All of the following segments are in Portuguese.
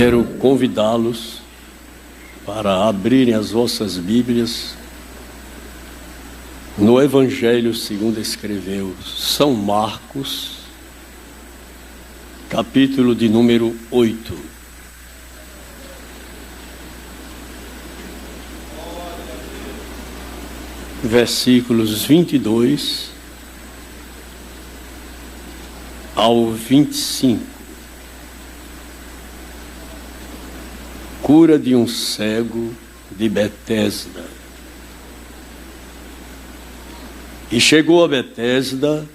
Quero convidá-los para abrirem as vossas Bíblias no Evangelho segundo escreveu São Marcos, capítulo de número 8. Versículos 22 ao 25. Cura de um cego de Betesda. E chegou a Betesda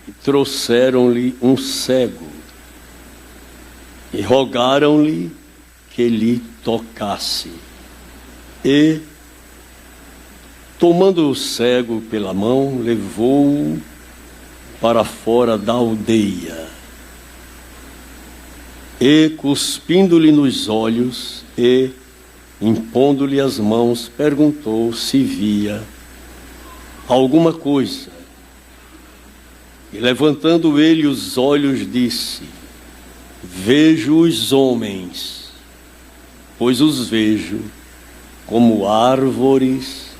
e trouxeram-lhe um cego e rogaram-lhe que lhe tocasse. E, tomando o cego pela mão, levou-o para fora da aldeia. E, cuspindo-lhe nos olhos e, impondo-lhe as mãos, perguntou se via alguma coisa. E, levantando ele os olhos, disse: vejo os homens, pois os vejo como árvores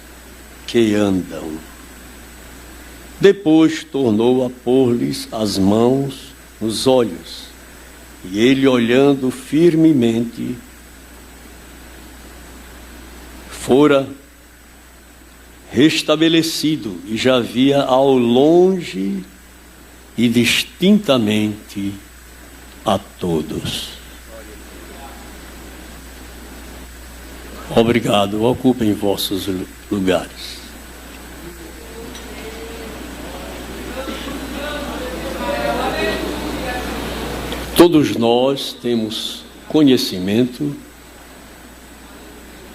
que andam. Depois tornou a pôr-lhes as mãos nos olhos. E ele, olhando firmemente, fora restabelecido e já via ao longe e distintamente a todos. Obrigado. Ocupem vossos lugares. Todos nós temos conhecimento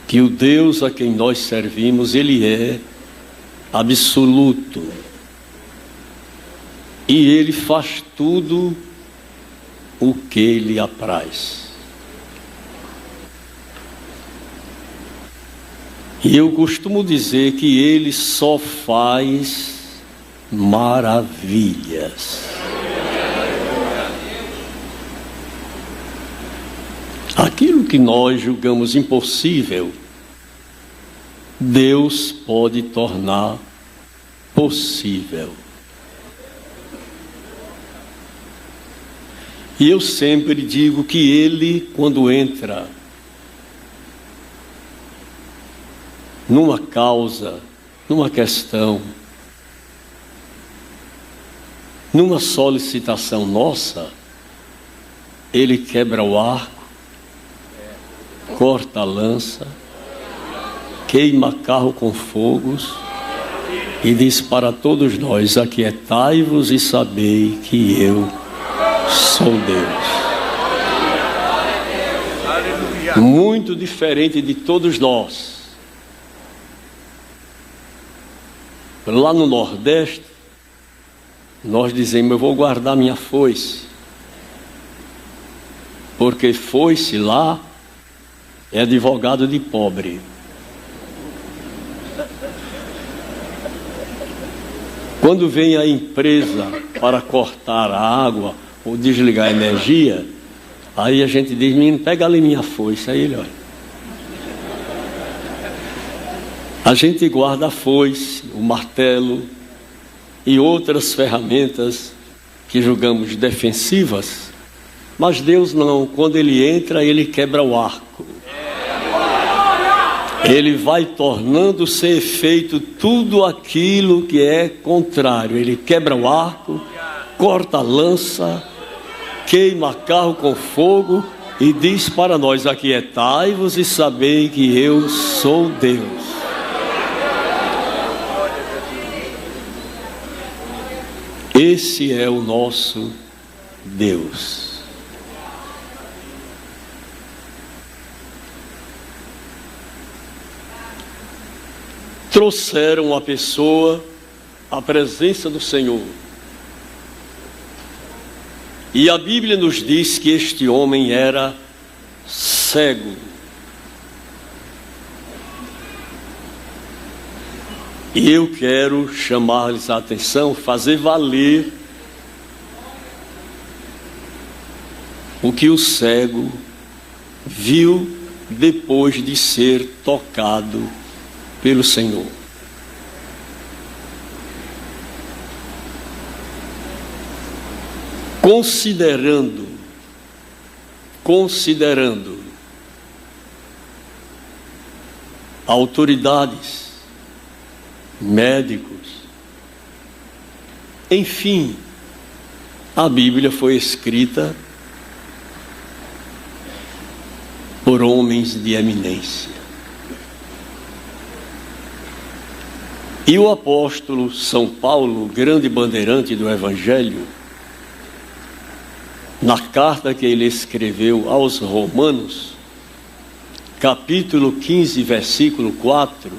que o Deus a quem nós servimos, Ele é absoluto. E Ele faz tudo o que lhe apraz. E eu costumo dizer que Ele só faz maravilhas. Aquilo que nós julgamos impossível, Deus pode tornar possível. E eu sempre digo que Ele, quando entra numa causa, numa questão, numa solicitação nossa, Ele quebra o arco, corta a lança, queima carro com fogos e diz para todos nós: aquietai-vos e sabei que eu sou Deus. Muito diferente de todos nós. Lá no Nordeste, nós dizemos: eu vou guardar minha foice, porque foice lá é advogado de pobre. Quando vem a empresa para cortar a água ou desligar a energia, aí a gente diz: menino, pega ali minha foice. Aí ele olha. A gente guarda a foice, o martelo e outras ferramentas que julgamos defensivas, mas Deus não. Quando Ele entra, Ele quebra o arco. Ele vai tornando ser feito tudo aquilo que é contrário. Ele quebra o arco, corta a lança, queima carro com fogo e diz para nós: aquietai-vos e sabei que eu sou Deus. Esse é o nosso Deus. Trouxeram a pessoa à presença do Senhor. E a Bíblia nos diz que este homem era cego. E eu quero chamar-lhes a atenção, fazer valer o que o cego viu depois de ser tocado pelo Senhor. Considerando autoridades, médicos, enfim, a Bíblia foi escrita por homens de eminência. E o apóstolo São Paulo, grande bandeirante do Evangelho, na carta que ele escreveu aos Romanos, capítulo 15, versículo 4,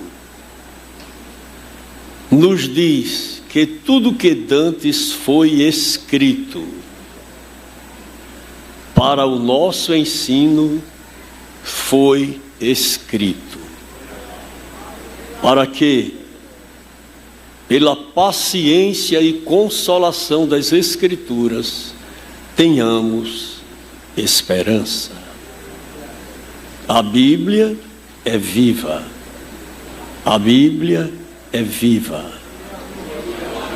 nos diz que tudo que dantes foi escrito para o nosso ensino, foi escrito, para que, pela paciência e consolação das Escrituras, tenhamos esperança. A Bíblia é viva. A Bíblia é viva.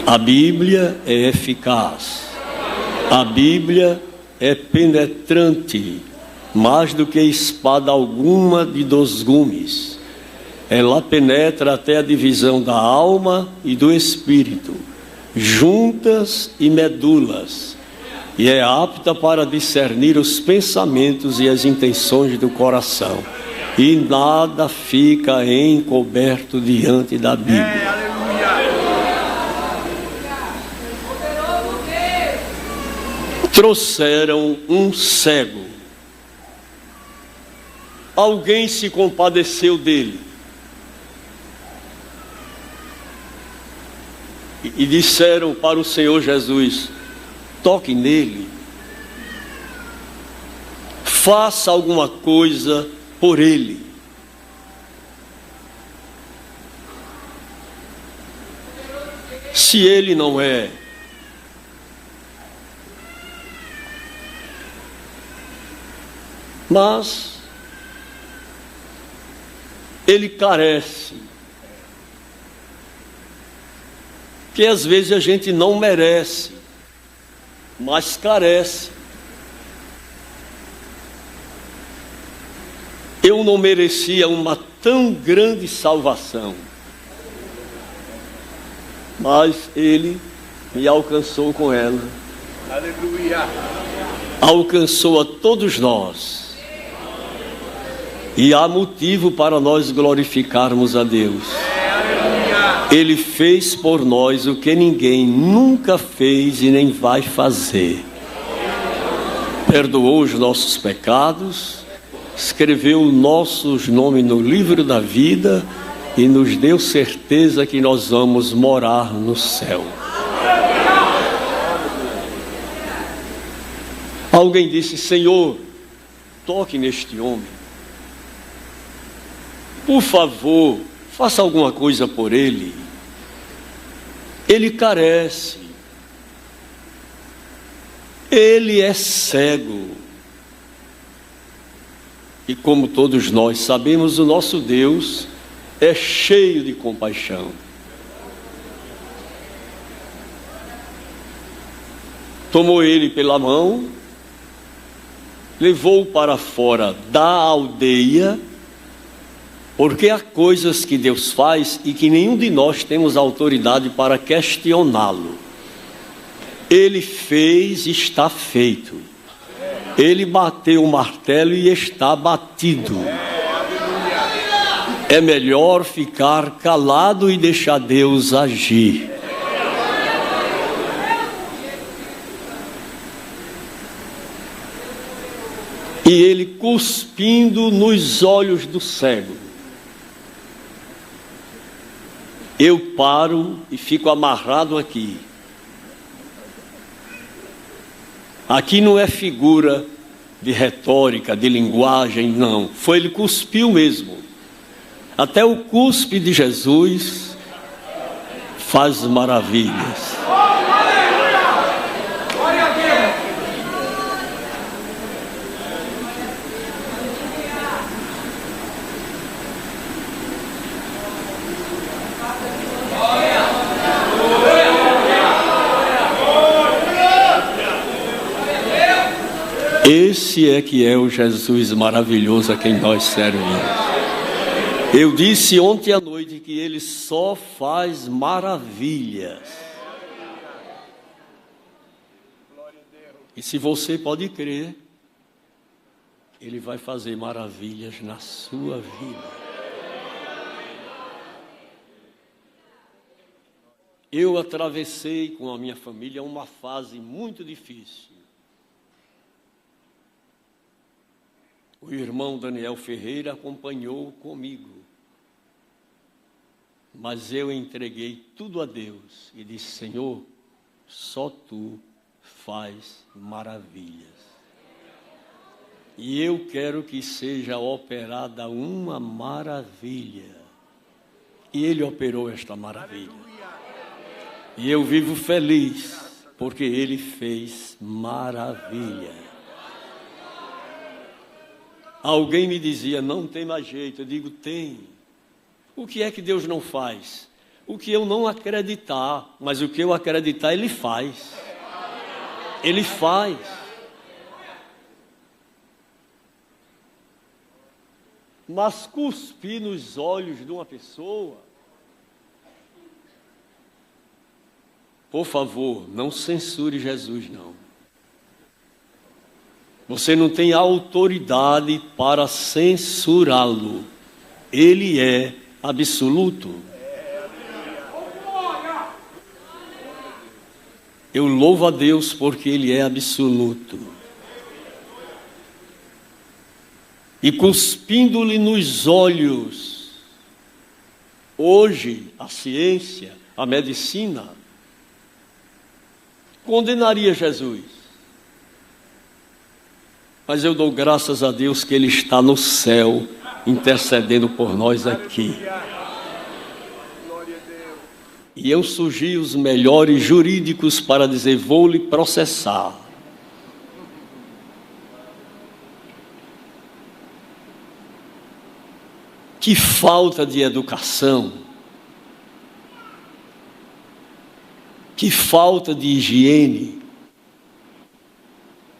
A Bíblia é eficaz. A Bíblia é penetrante, mais do que espada alguma de 2 gumes. Ela penetra até a divisão da alma e do espírito, juntas e medulas, e é apta para discernir os pensamentos e as intenções do coração. E nada fica encoberto diante da Bíblia. Trouxeram um cego. Alguém se compadeceu dele e disseram para o Senhor Jesus: toque nele, faça alguma coisa por ele. Se ele não é mas ele carece, que às vezes a gente não merece, mas carece. Eu não merecia uma tão grande salvação, mas ele me alcançou com ela. Aleluia. Alcançou a todos nós. E há motivo para nós glorificarmos a Deus. Ele fez por nós o que ninguém nunca fez e nem vai fazer. Perdoou os nossos pecados, escreveu nossos nomes no livro da vida e nos deu certeza que nós vamos morar no céu. Alguém disse: Senhor, toque neste homem. Por favor, faça alguma coisa por ele. Ele carece. Ele é cego. E como todos nós sabemos, o nosso Deus é cheio de compaixão. Tomou ele pela mão, levou-o para fora da aldeia, porque há coisas que Deus faz e que nenhum de nós temos autoridade para questioná-lo. Ele fez e está feito. Ele bateu o martelo e está batido. É melhor ficar calado e deixar Deus agir. E ele cuspindo nos olhos do cego. Eu paro e fico amarrado aqui. Aqui não é figura de retórica, de linguagem, não. Foi, ele cuspiu mesmo. Até o cuspe de Jesus faz maravilhas. Esse é que é o Jesus maravilhoso a quem nós servimos. Eu disse ontem à noite que Ele só faz maravilhas. E se você pode crer, Ele vai fazer maravilhas na sua vida. Eu atravessei com a minha família uma fase muito difícil. O irmão Daniel Ferreira acompanhou comigo. Mas eu entreguei tudo a Deus e disse: Senhor, só Tu faz maravilhas. E eu quero que seja operada uma maravilha. E Ele operou esta maravilha. E eu vivo feliz, porque Ele fez maravilha. Alguém me dizia: não tem mais jeito. Eu digo: tem. O que é que Deus não faz? O que eu não acreditar, mas o que eu acreditar, Ele faz. Ele faz. Mas cuspir nos olhos de uma pessoa, por favor, não censure Jesus, não. Você não tem autoridade para censurá-lo. Ele é absoluto. Eu louvo a Deus porque Ele é absoluto. E cuspindo-lhe nos olhos, hoje a ciência, a medicina, condenaria Jesus. Mas eu dou graças a Deus que Ele está no céu, intercedendo por nós aqui. E eu surgi os melhores jurídicos para dizer: vou lhe processar. Que falta de educação. Que falta de higiene.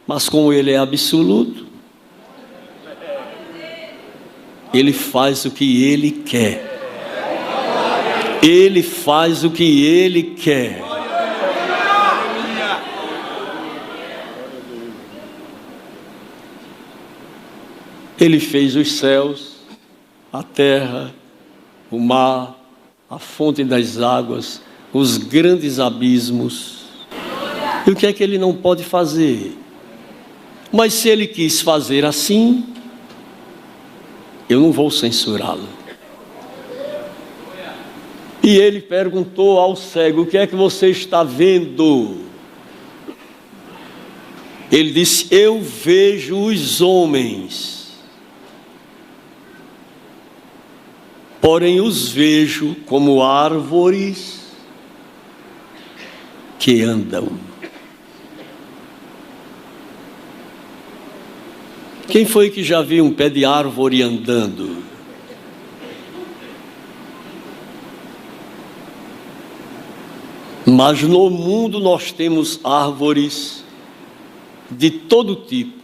Mas como Ele é absoluto, Ele faz o que Ele quer. Ele faz o que Ele quer. Ele fez os céus, a terra, o mar, a fonte das águas, os grandes abismos. E o que é que Ele não pode fazer? Mas se Ele quis fazer assim, eu não vou censurá-lo. E Ele perguntou ao cego: o que é que você está vendo? Ele disse: eu vejo os homens, porém os vejo como árvores que andam. Quem foi que já viu um pé de árvore andando? Mas no mundo nós temos árvores de todo tipo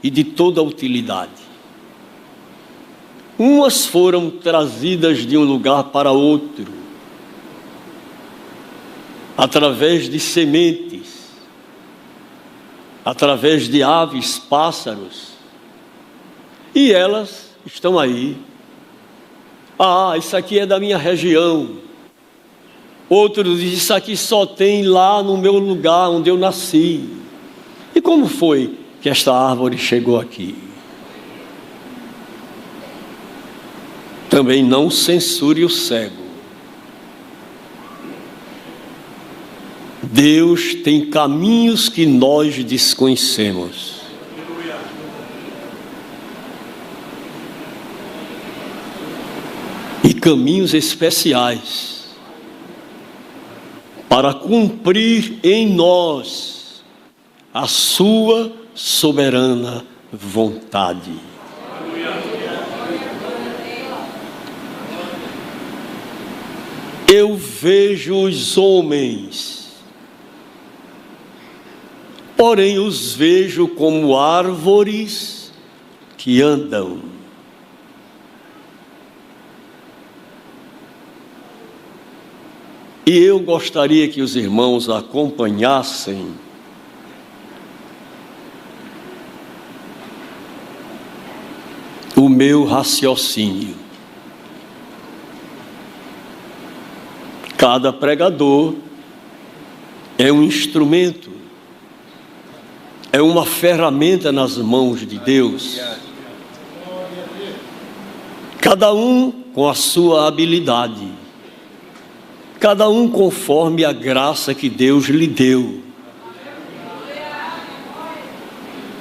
e de toda utilidade. Umas foram trazidas de um lugar para outro, através de sementes, através de aves, pássaros, e elas estão aí. Ah, isso aqui é da minha região. Outro diz: isso aqui só tem lá no meu lugar onde eu nasci. E como foi que esta árvore chegou aqui? Também não censure o cego. Deus tem caminhos que nós desconhecemos. E caminhos especiais para cumprir em nós a sua soberana vontade. Eu vejo os homens, porém os vejo como árvores que andam. E eu gostaria que os irmãos acompanhassem o meu raciocínio. Cada pregador é um instrumento, é uma ferramenta nas mãos de Deus. Cada um com a sua habilidade, cada um conforme a graça que Deus lhe deu.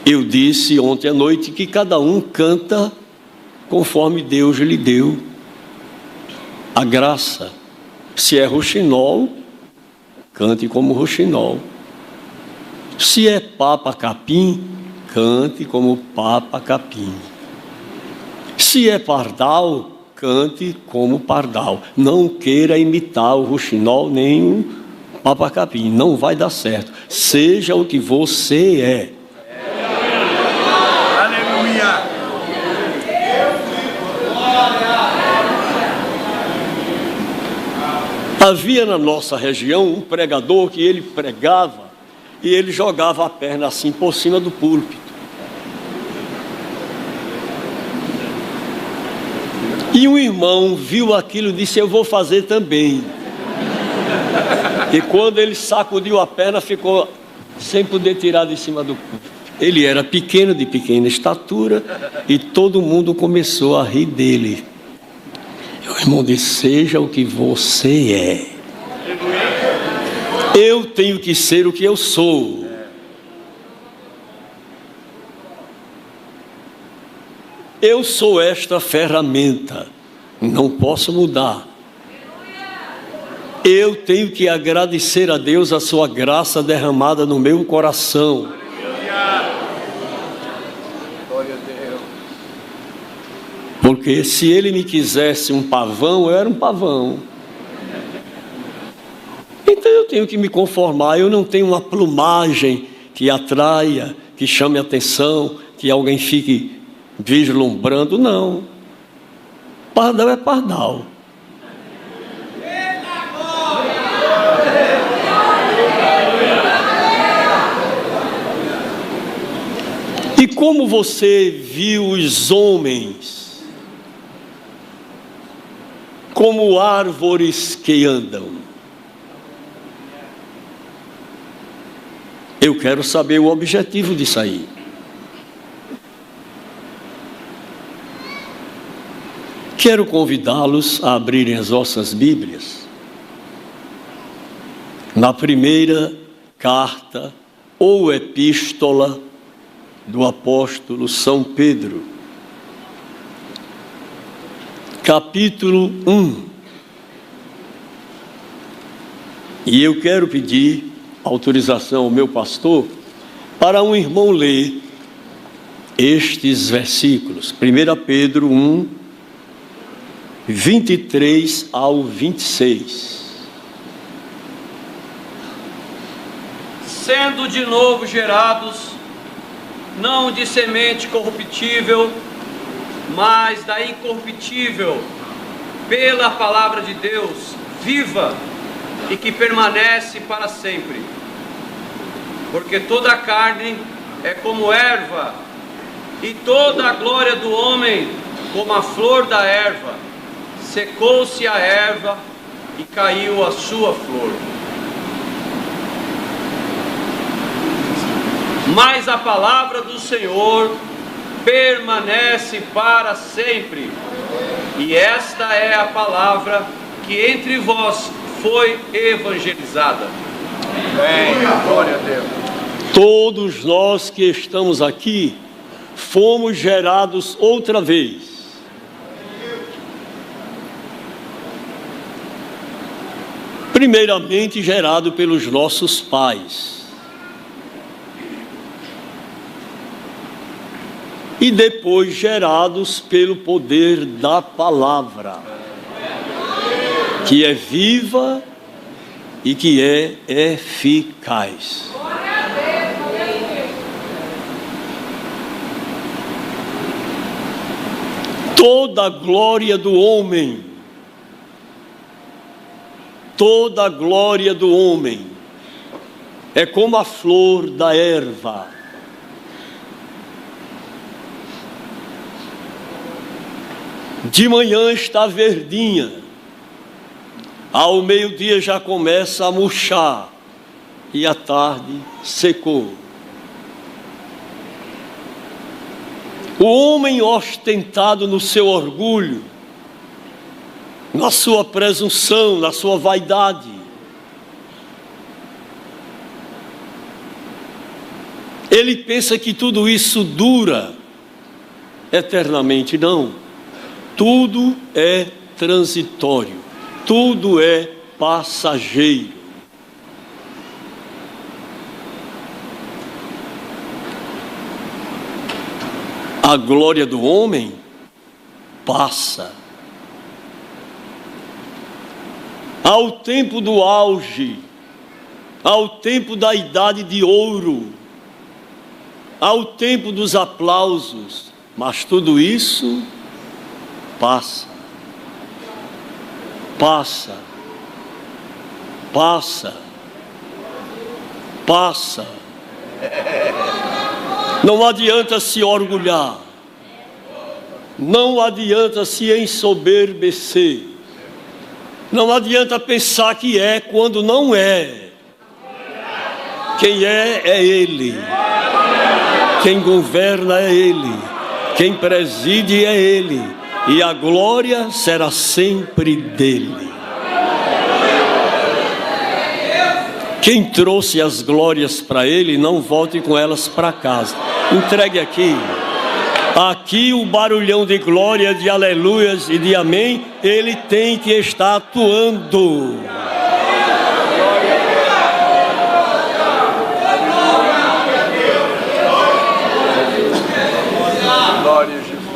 Eu disse ontem à noite que cada um canta conforme Deus lhe deu a graça. Se é roxinol, cante como roxinol. Se é papa capim, cante como papa capim. Se é pardal, cante como pardal. Não queira imitar o roxinol nem o papa capim, não vai dar certo. Seja o que você é. Aleluia! Havia na nossa região um pregador que ele pregava e ele jogava a perna assim por cima do púlpito. E um irmão viu aquilo e disse: eu vou fazer também. E quando ele sacudiu a perna, ficou sem poder tirar de cima do púlpito. Ele era pequeno, de pequena estatura, e todo mundo começou a rir dele. O irmão disse: seja o que você é. Eu tenho que ser o que eu sou. Eu sou esta ferramenta, não posso mudar. Eu tenho que agradecer a Deus a sua graça derramada no meu coração. Porque se ele me quisesse um pavão, eu era um pavão. Então eu tenho que me conformar. Eu não tenho uma plumagem que atraia, que chame a atenção, que alguém fique vislumbrando, não. Pardal é pardal. E como você viu os homens como árvores que andam? Eu quero saber o objetivo disso aí. Quero convidá-los a abrirem as vossas Bíblias na primeira carta ou epístola do apóstolo São Pedro, capítulo 1. E eu quero pedir autorização ao meu pastor para um irmão ler estes versículos. 1 Pedro 1, 23 ao 26. Sendo de novo gerados, não de semente corruptível, mas da incorruptível, pela palavra de Deus, viva e que permanece para sempre. Porque toda a carne é como erva, e toda a glória do homem como a flor da erva. Secou-se a erva e caiu a sua flor. Mas a palavra do Senhor permanece para sempre. E esta é a palavra que entre vós foi evangelizada. Amém. Glória a Deus. Todos nós que estamos aqui fomos gerados outra vez. Primeiramente gerado pelos nossos pais. E depois gerados pelo poder da palavra, que é viva e que é eficaz. Toda a glória do homem, toda a glória do homem é como a flor da erva. De manhã está verdinha, ao meio-dia já começa a murchar e à tarde secou. O homem ostentado no seu orgulho, na sua presunção, na sua vaidade, ele pensa que tudo isso dura eternamente. Não, tudo é transitório, tudo é passageiro. A glória do homem passa. Ao tempo do auge, ao tempo da idade de ouro, ao tempo dos aplausos, mas tudo isso passa, passa, passa, passa. Não adianta se orgulhar, não adianta se ensoberbecer, não adianta pensar que é quando não é. Quem é Ele, quem governa é Ele, quem preside é Ele, e a glória será sempre dele. Quem trouxe as glórias para Ele, não volte com elas para casa. Entregue aqui. Aqui o barulhão de glória, de aleluias e de amém, Ele tem que estar atuando. Glória a Jesus.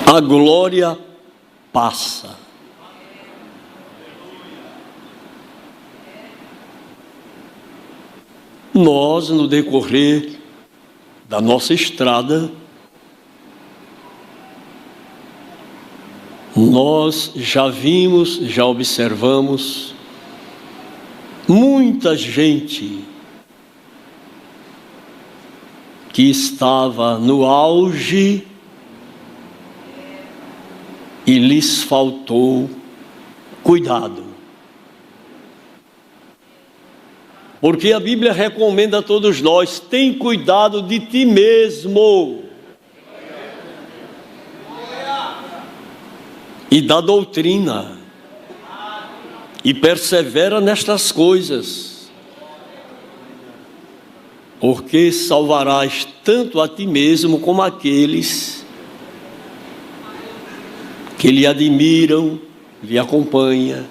A glória passa. Nós, no decorrer da nossa estrada, nós já vimos, já observamos muita gente que estava no auge e lhes faltou cuidado. Porque a Bíblia recomenda a todos nós: tem cuidado de ti mesmo e da doutrina, e persevera nestas coisas, porque salvarás tanto a ti mesmo como aqueles que lhe admiram, lhe acompanham,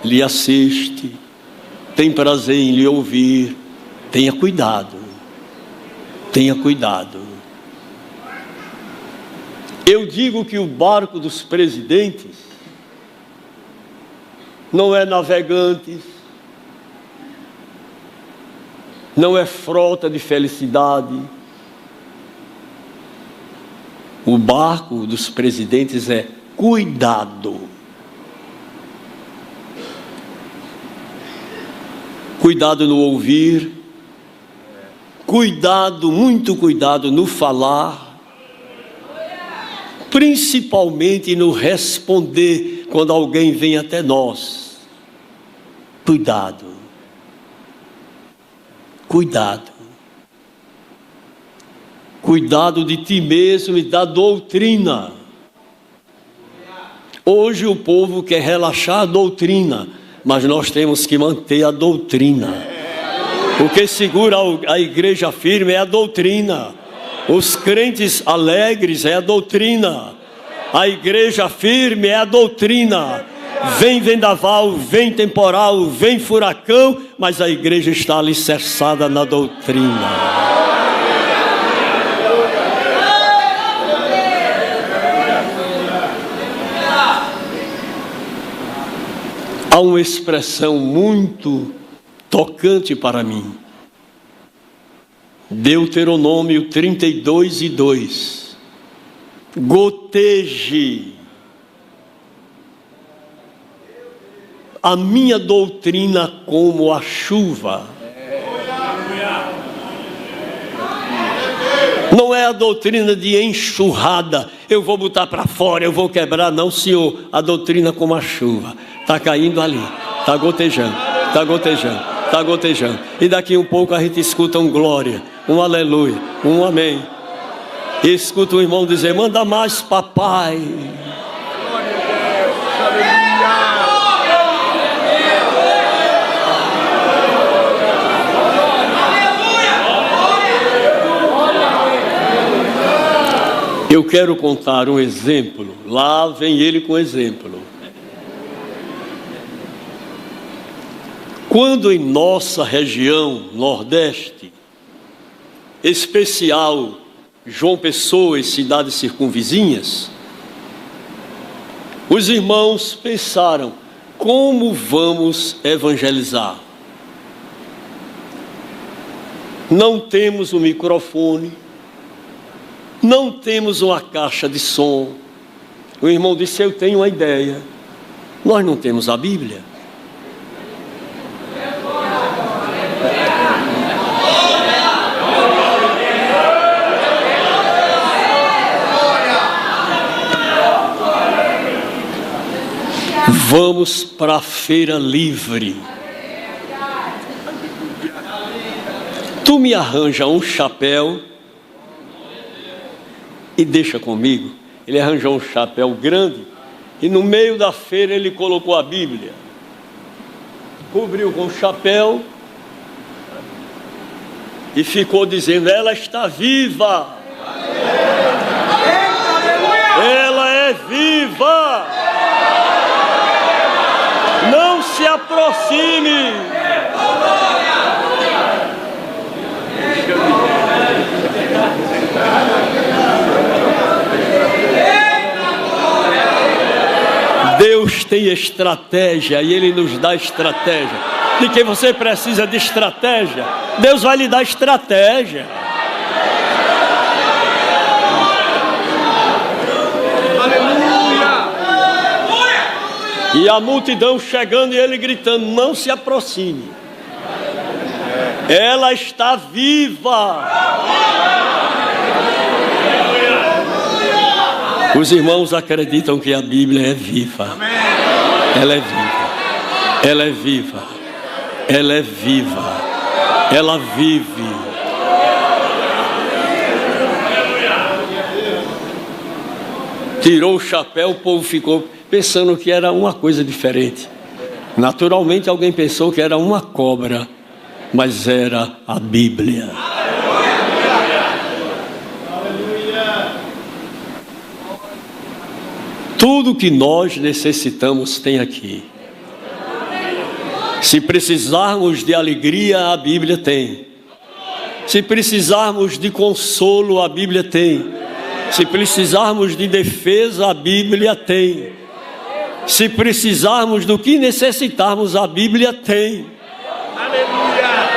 lhe assistem, tem prazer em lhe ouvir. Tenha cuidado, tenha cuidado. Eu digo que o barco dos presidentes não é navegantes, não é frota de felicidade. O barco dos presidentes é cuidado. Cuidado no ouvir, cuidado, muito cuidado no falar, principalmente no responder quando alguém vem até nós. Cuidado, cuidado, cuidado de ti mesmo e da doutrina. Hoje o povo quer relaxar a doutrina, mas nós temos que manter a doutrina. O que segura a igreja firme é a doutrina. Os crentes alegres é a doutrina. A igreja firme é a doutrina. Vem vendaval, vem temporal, vem furacão, mas a igreja está alicerçada na doutrina. Há uma expressão muito tocante para mim. Deuteronômio 32:2. Goteje a minha doutrina como a chuva. Não é a doutrina de enxurrada, eu vou botar para fora, eu vou quebrar. Não, Senhor, a doutrina como a chuva. Está caindo ali, está gotejando, está gotejando, está gotejando. E daqui um pouco a gente escuta um glória, um aleluia, um amém. E escuta o irmão dizer: manda mais, papai. Glória a Deus, aleluia. Eu quero contar um exemplo. Lá vem ele com exemplo. Quando em nossa região Nordeste, especial João Pessoa e cidades circunvizinhas, os irmãos pensaram: como vamos evangelizar? Não temos um microfone, não temos uma caixa de som. O irmão disse: eu tenho uma ideia. Nós não temos a Bíblia. Vamos para a feira livre. Tu me arranja um chapéu e deixa comigo. Ele arranjou um chapéu grande e no meio da feira ele colocou a Bíblia. Cobriu com o chapéu e ficou dizendo: ela está viva. Ela é viva. Não se aproxime. Deus tem estratégia e Ele nos dá estratégia. De que você precisa de estratégia, Deus vai lhe dar estratégia. E a multidão chegando e ele gritando: não se aproxime. Ela está viva. Os irmãos acreditam que a Bíblia é viva. Ela é viva. Ela é viva. Ela é viva. Ela vive. Tirou o chapéu, o povo ficou pensando que era uma coisa diferente. Naturalmente alguém pensou que era uma cobra, mas era a Bíblia. Tudo que nós necessitamos tem aqui. Se precisarmos de alegria, a Bíblia tem. Se precisarmos de consolo, a Bíblia tem. Se precisarmos de defesa, a Bíblia tem. Se precisarmos do que necessitarmos, a Bíblia tem. Aleluia.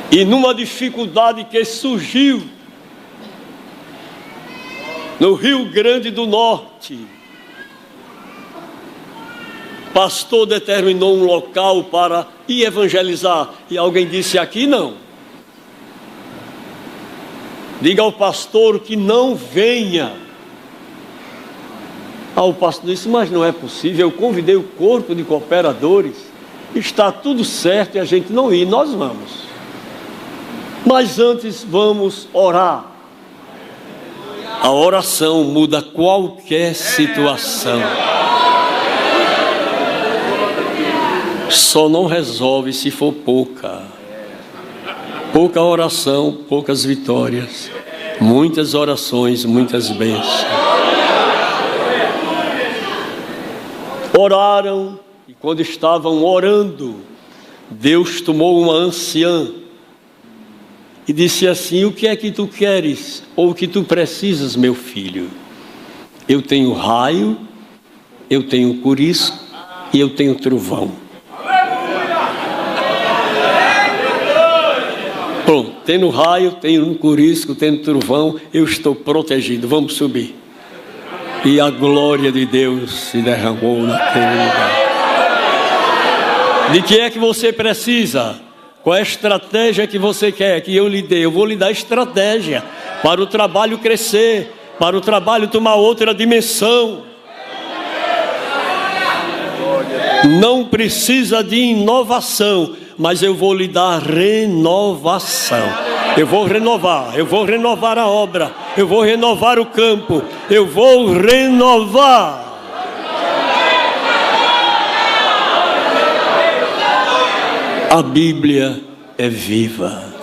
E numa dificuldade que surgiu no Rio Grande do Norte, o pastor determinou um local para ir evangelizar. E alguém disse: aqui não. Diga ao pastor que não venha. O pastor disse: mas não é possível, eu convidei o corpo de cooperadores, está tudo certo e a gente não ir. Nós vamos, mas antes vamos orar. A oração muda qualquer situação. Só não resolve se for pouca. Pouca oração, poucas vitórias. Muitas orações, muitas bênçãos. Oraram, e quando estavam orando, Deus tomou uma anciã e disse assim: o que é que tu queres, ou o que tu precisas, meu filho? Eu tenho raio, eu tenho coriço e eu tenho trovão. tendo raio, tendo curisco, tendo trovão, eu estou protegido. Vamos subir. E a glória de Deus se derramou naquele lugar. De que é que você precisa? Qual é a estratégia que você quer que eu lhe dê? Eu vou lhe dar estratégia para o trabalho crescer, para o trabalho tomar outra dimensão. Não precisa de inovação, mas eu vou lhe dar renovação. Eu vou renovar a obra, eu vou renovar o campo, eu vou renovar. A Bíblia é viva.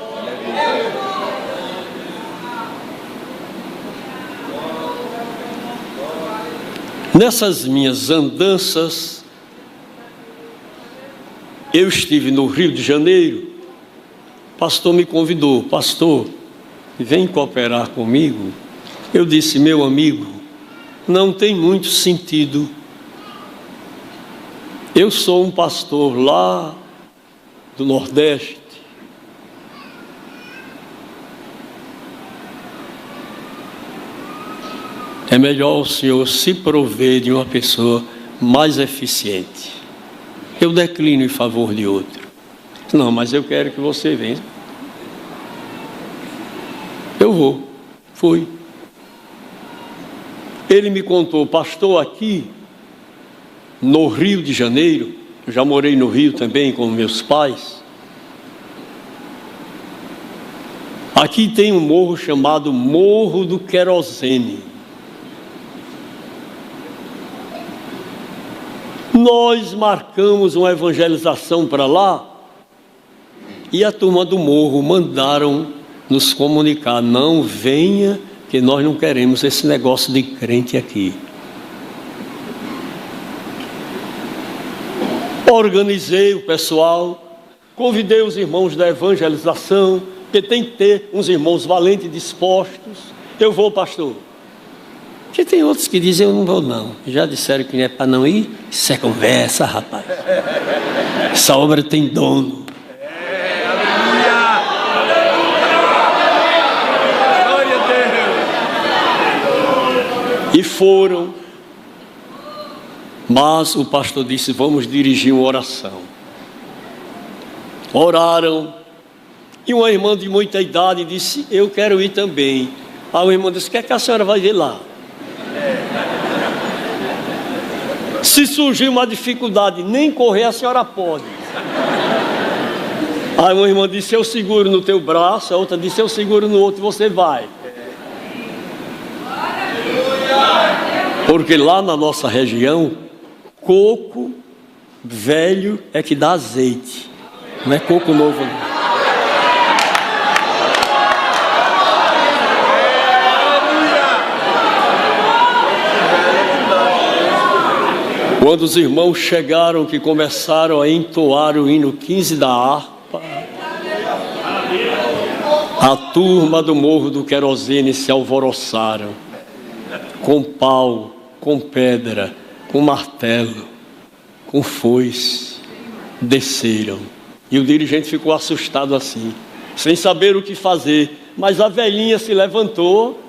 Nessas minhas andanças, eu estive no Rio de Janeiro. O pastor me convidou: pastor, vem cooperar comigo. Eu disse: meu amigo, não tem muito sentido. Eu sou um pastor lá do Nordeste. É melhor o senhor se prover de uma pessoa mais eficiente. Eu declino em favor de outro. Não, mas eu quero que você venha. Eu vou. Fui. Ele me contou: pastor, aqui no Rio de Janeiro, eu já morei no Rio também com meus pais. Aqui tem um morro chamado Morro do Querosene. Nós marcamos uma evangelização para lá e a turma do morro mandaram nos comunicar: não venha, que nós não queremos esse negócio de crente aqui. Organizei o pessoal, convidei os irmãos da evangelização, porque tem que ter uns irmãos valentes e dispostos. Eu vou, pastor. Porque tem outros que dizem: eu não vou não. Já disseram que não é para não ir? Isso é conversa, rapaz. Essa obra tem dono. Glória a Deus. E foram. Mas o pastor disse: vamos dirigir uma oração. Oraram. E uma irmã de muita idade disse: eu quero ir também. Aí o irmão disse: o que é que a senhora vai ver lá? Se surgir uma dificuldade, nem correr a senhora pode. Aí uma irmã disse: eu seguro no teu braço. A outra disse: eu seguro no outro e você vai. Porque lá na nossa região, coco velho é que dá azeite. Não é coco novo não. Quando os irmãos chegaram, que começaram a entoar o hino 15 da harpa, a turma do Morro do Querosene se alvoroçaram, com pau, com pedra, com martelo, com foice, desceram. E o dirigente ficou assustado assim, sem saber o que fazer. Mas a velhinha se levantou.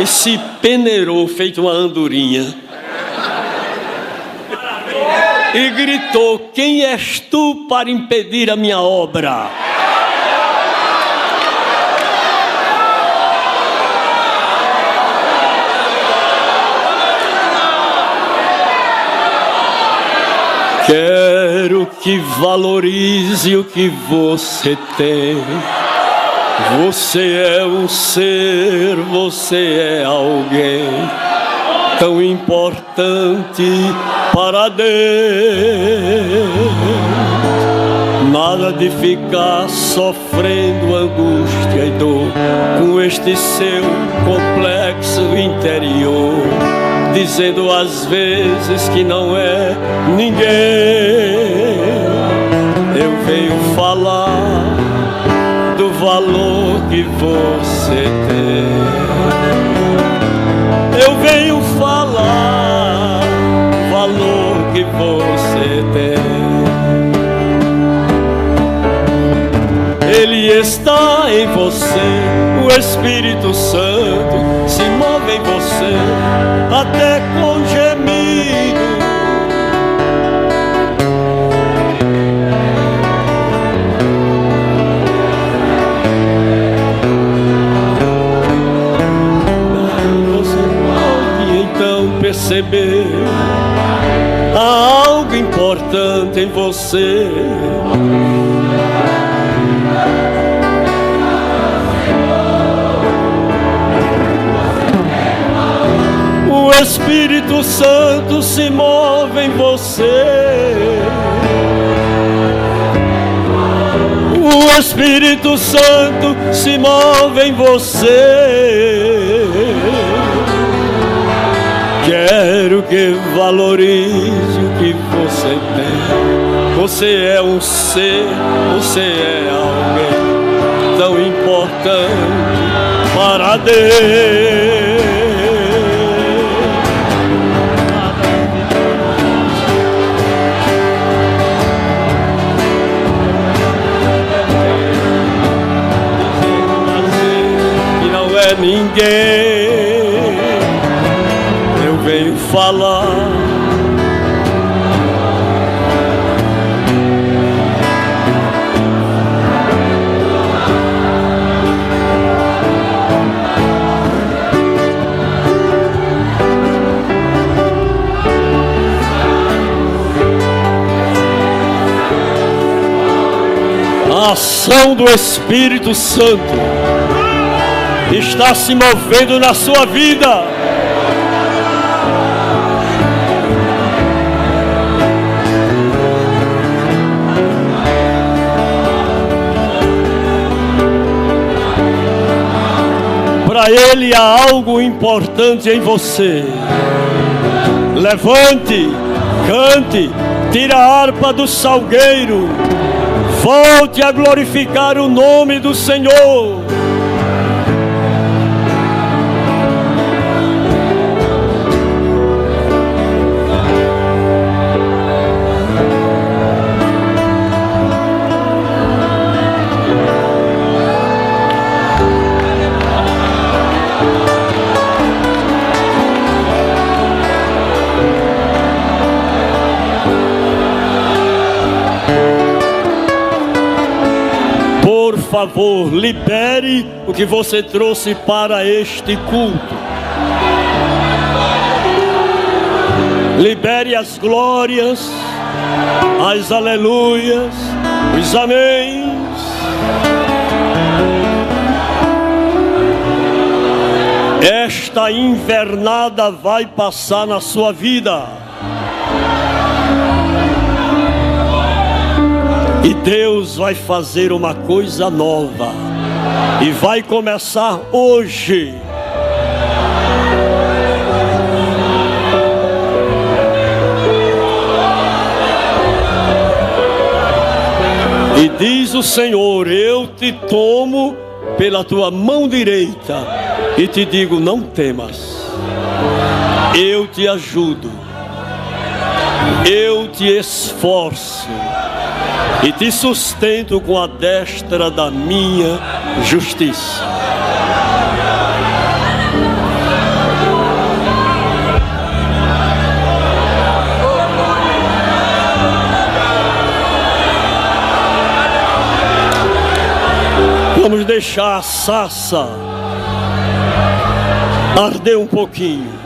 E se peneirou, feito uma andorinha. E gritou: quem és tu para impedir a minha obra? Quero que valorize o que você tem. Você é um ser, você é alguém tão importante para Deus. Nada de ficar sofrendo angústia e dor com este seu complexo interior, dizendo às vezes que não é ninguém. Eu venho falar do valor que você tem. eu venho falar o valor que você tem. Ele está em você, o Espírito Santo se move em você, até com gemido. Você pode então perceber, há algo importante em você. O Espírito Santo se move em você. O Espírito Santo se move em você. Quero que valorize o que você tem. Você é um ser, você é alguém tão importante para Deus. Ninguém, eu venho falar. A ação do Espírito Santo está se movendo na sua vida. Para Ele há algo importante em você. Levante, cante, tira a harpa do salgueiro, volte a glorificar o nome do Senhor. Por favor, libere o que você trouxe para este culto. Libere as glórias, as aleluias, os améns. Esta invernada vai passar na sua vida. E Deus vai fazer uma coisa nova. E vai começar hoje. E diz o Senhor: eu te tomo pela tua mão direita e te digo: não temas. Eu te ajudo. Eu te esforço. E te sustento com a destra da minha justiça. Vamos deixar a sarça arder um pouquinho.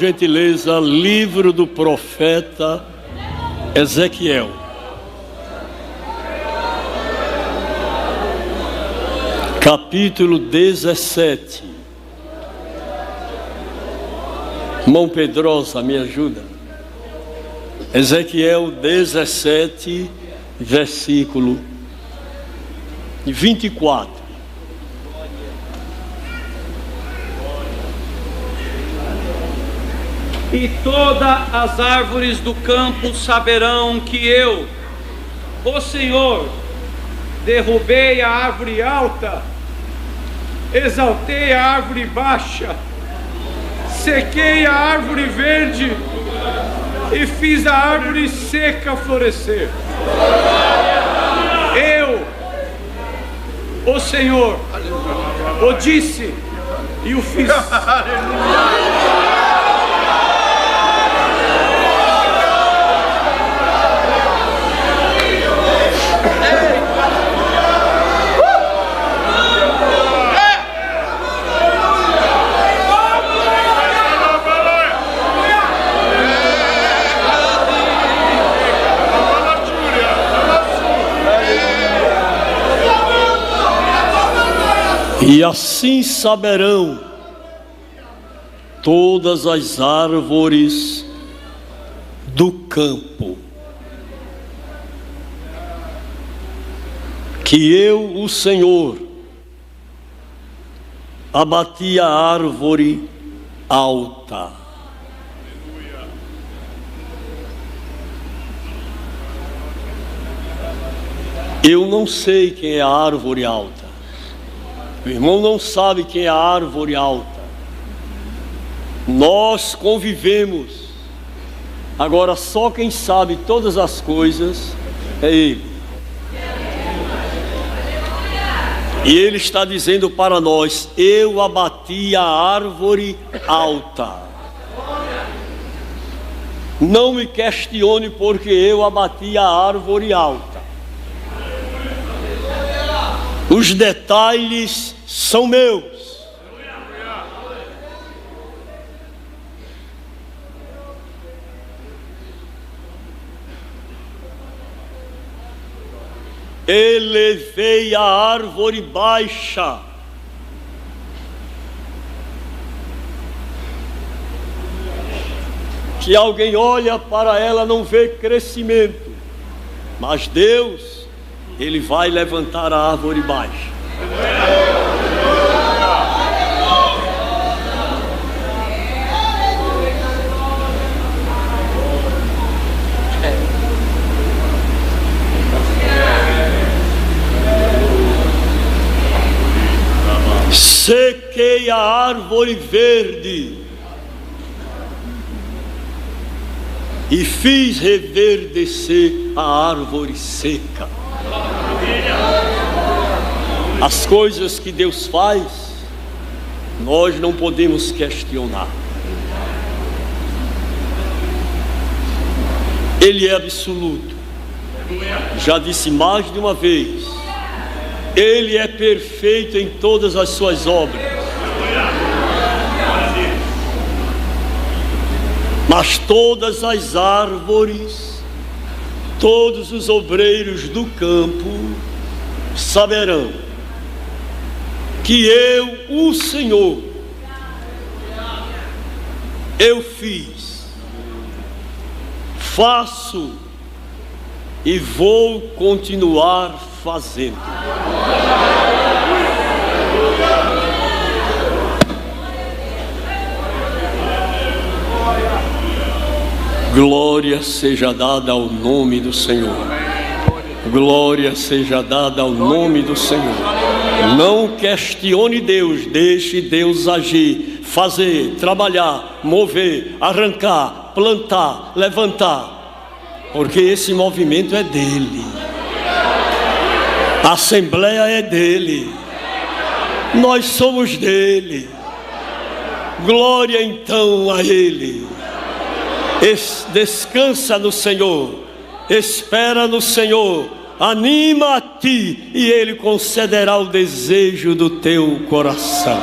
gentileza, livro do profeta Ezequiel. Capítulo 17. Mão Pedrosa, me ajuda. Ezequiel 17, versículo 24. E todas as árvores do campo saberão que eu, o Senhor, derrubei a árvore alta, exaltei a árvore baixa, sequei a árvore verde e fiz a árvore seca florescer. Eu, o Senhor, o disse e o fiz. E assim saberão todas as árvores do campo que eu, o Senhor, abati a árvore alta. Eu não sei quem é a árvore alta. O irmão não sabe quem é a árvore alta. Nós convivemos. Agora só quem sabe todas as coisas é Ele. E Ele está dizendo para nós: eu abati a árvore alta. Não me questione porque eu abati a árvore alta. Os detalhes são meus. Elevei a árvore baixa. Que alguém olha para ela não vê crescimento, mas Deus, Ele vai levantar a árvore baixa. Sequei a árvore verde e fiz reverdecer a árvore seca. As coisas que Deus faz, nós não podemos questionar. Ele é absoluto. Já disse mais de uma vez, Ele é perfeito em todas as suas obras. Mas todas as árvores, todos os obreiros do campo saberão que eu, o Senhor, eu fiz, faço e vou continuar fazendo. Glória seja dada ao nome do Senhor. Glória seja dada ao nome do Senhor. Não questione Deus, deixe Deus agir, fazer, trabalhar, mover, arrancar, plantar, levantar, porque esse movimento é dele. A Assembleia é dele. Nós somos dele. Glória então a Ele. Descansa no Senhor, espera no Senhor, anima a ti e Ele concederá o desejo do teu coração.